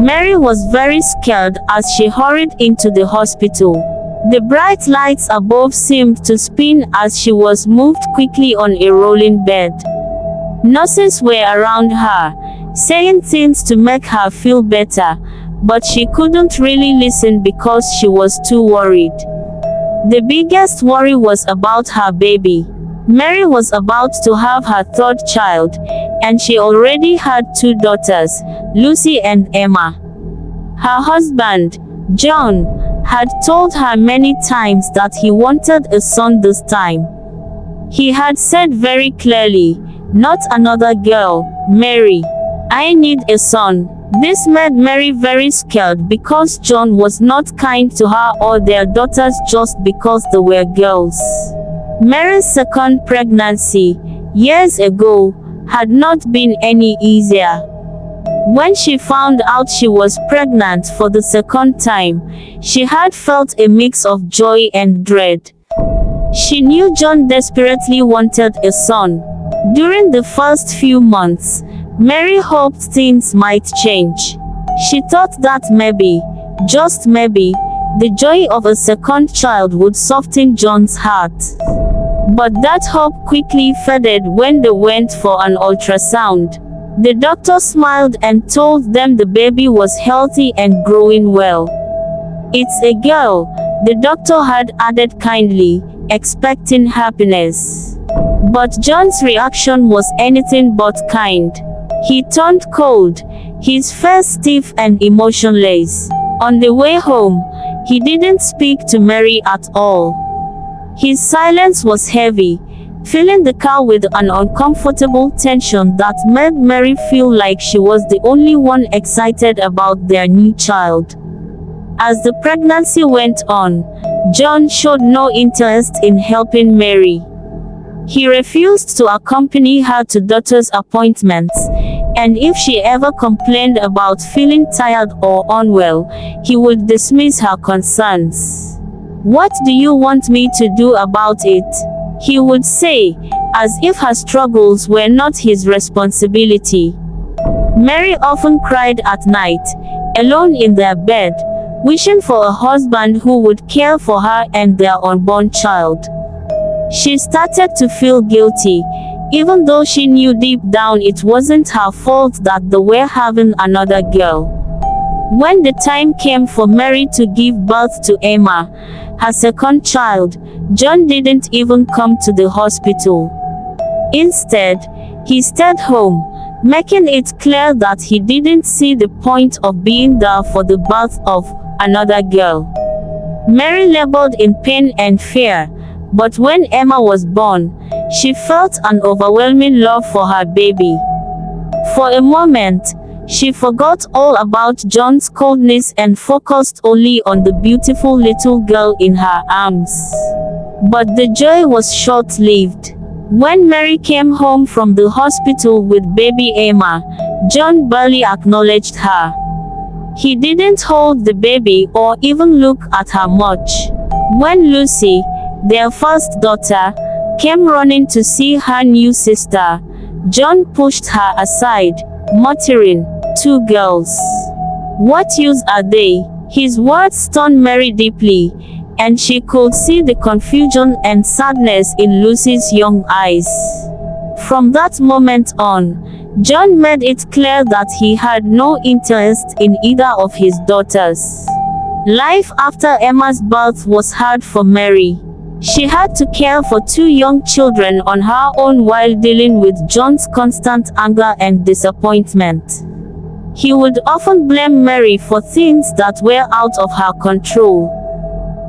Mary was very scared as she hurried into the hospital. The bright lights above seemed to spin as she was moved quickly on a rolling bed. Nurses were around her, saying things to make her feel better, but she couldn't really listen because she was too worried. The biggest worry was about her baby. Mary was about to have her third child, and she already had 2 daughters, Lucy and Emma. Her husband, John, had told her many times that he wanted a son this time. He had said very clearly, "Not another girl, Mary. I need a son." This made Mary very scared because John was not kind to her or their daughters just because they were girls. Mary's second pregnancy, years ago, had not been any easier. When she found out she was pregnant for the second time, she had felt a mix of joy and dread. She knew John desperately wanted a son. During the first few months, Mary hoped things might change. She thought that maybe, just maybe, the joy of a second child would soften John's heart. But that hope quickly faded when they went for an ultrasound. The doctor smiled and told them the baby was healthy and growing well. "It's a girl," the doctor had added kindly, expecting happiness. But John's reaction was anything but kind. He turned cold, his face stiff and emotionless. On the way home, he didn't speak to Mary at all. His silence was heavy, filling the car with an uncomfortable tension that made Mary feel like she was the only one excited about their new child. As the pregnancy went on, John showed no interest in helping Mary. He refused to accompany her to doctor's appointments, and if she ever complained about feeling tired or unwell, he would dismiss her concerns. "What do you want me to do about it?" he would say, as if her struggles were not his responsibility. Mary often cried at night, alone in their bed, wishing for a husband who would care for her and their unborn child. She started to feel guilty, even though she knew deep down it wasn't her fault that they were having another girl. When the time came for Mary to give birth to Emma, her second child, John didn't even come to the hospital. Instead, he stayed home, making it clear that he didn't see the point of being there for the birth of another girl. Mary labored in pain and fear, but when Emma was born, she felt an overwhelming love for her baby. For a moment, she forgot all about John's coldness and focused only on the beautiful little girl in her arms. But the joy was short-lived. When Mary came home from the hospital with baby Emma, John barely acknowledged her. He didn't hold the baby or even look at her much. When Lucy, their first daughter, came running to see her new sister, John pushed her aside, muttering, "2 girls. What use are they?" His words stung Mary deeply, and she could see the confusion and sadness in Lucy's young eyes. From that moment on, John made it clear that he had no interest in either of his daughters. Life after Emma's birth was hard for Mary. She had to care for 2 young children on her own while dealing with John's constant anger and disappointment. He would often blame Mary for things that were out of her control.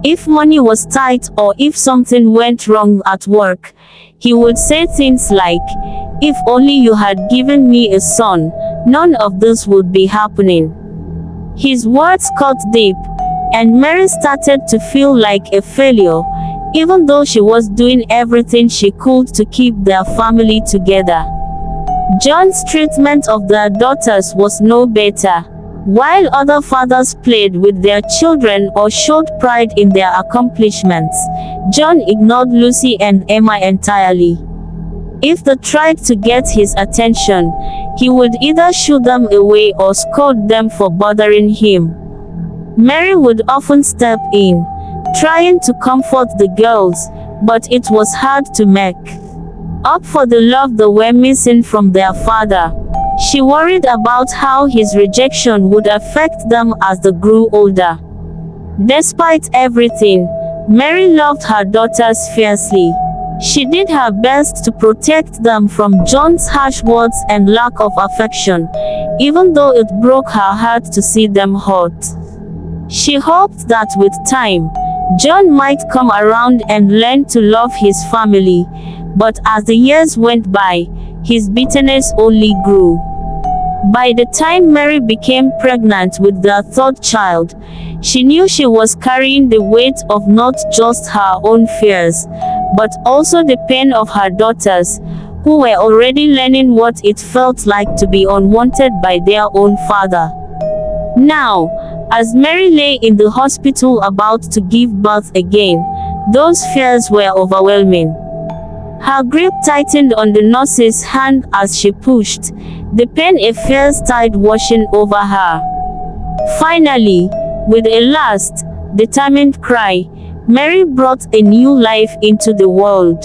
If money was tight or if something went wrong at work, he would say things like, "If only you had given me a son, none of this would be happening." His words cut deep, and Mary started to feel like a failure, even though she was doing everything she could to keep their family together. John's treatment of their daughters was no better. While other fathers played with their children or showed pride in their accomplishments, John ignored Lucy and Emma entirely. If they tried to get his attention, he would either shoo them away or scold them for bothering him. Mary would often step in, trying to comfort the girls, but it was hard to make up for the love they were missing from their father. She worried about how his rejection would affect them as they grew older. Despite everything, Mary loved her daughters fiercely. She did her best to protect them from John's harsh words and lack of affection, even though it broke her heart to see them hurt. She hoped that with time, John might come around and learn to love his family, but as the years went by, his bitterness only grew. By the time Mary became pregnant with their third child, she knew she was carrying the weight of not just her own fears, but also the pain of her daughters, who were already learning what it felt like to be unwanted by their own father. Now, as Mary lay in the hospital about to give birth again, those fears were overwhelming. Her grip tightened on the nurse's hand as she pushed, the pain a fierce tide washing over her. Finally, with a last, determined cry, Mary brought a new life into the world.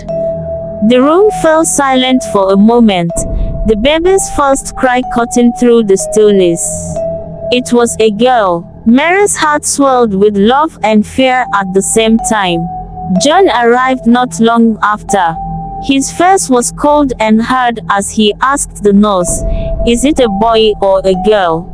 The room fell silent for a moment, the baby's first cry cutting through the stillness. It was a girl. Mary's heart swelled with love and fear at the same time. John arrived not long after. His face was cold and hard as he asked the nurse, "Is it a boy or a girl?"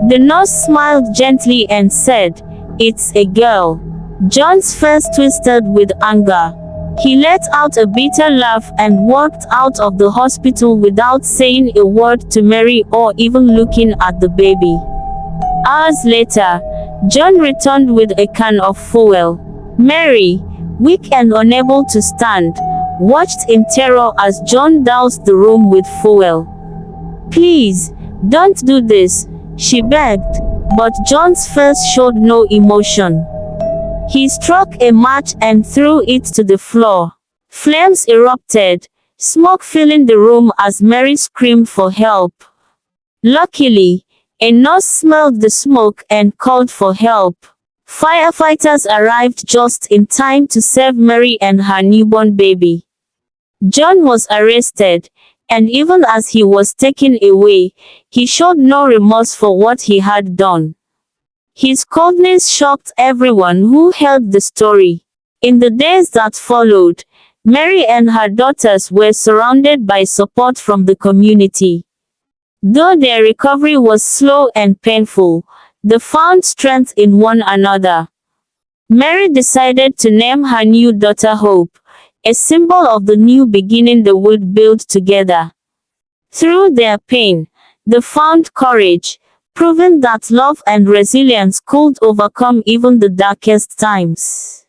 The nurse smiled gently and said, "It's a girl." John's face twisted with anger. He let out a bitter laugh and walked out of the hospital without saying a word to Mary or even looking at the baby. Hours later, John returned with a can of fuel. Mary, weak and unable to stand, watched in terror as John doused the room with fuel. "Please, don't do this," she begged, but John's face showed no emotion. He struck a match and threw it to the floor. Flames erupted, smoke filling the room as Mary screamed for help. Luckily, a nurse smelled the smoke and called for help. Firefighters arrived just in time to save Mary and her newborn baby. John was arrested, and even as he was taken away, he showed no remorse for what he had done. His coldness shocked everyone who heard the story. In the days that followed, Mary and her daughters were surrounded by support from the community. Though their recovery was slow and painful, they found strength in one another. Mary decided to name her new daughter Hope, a symbol of the new beginning they would build together. Through their pain, they found courage, proving that love and resilience could overcome even the darkest times.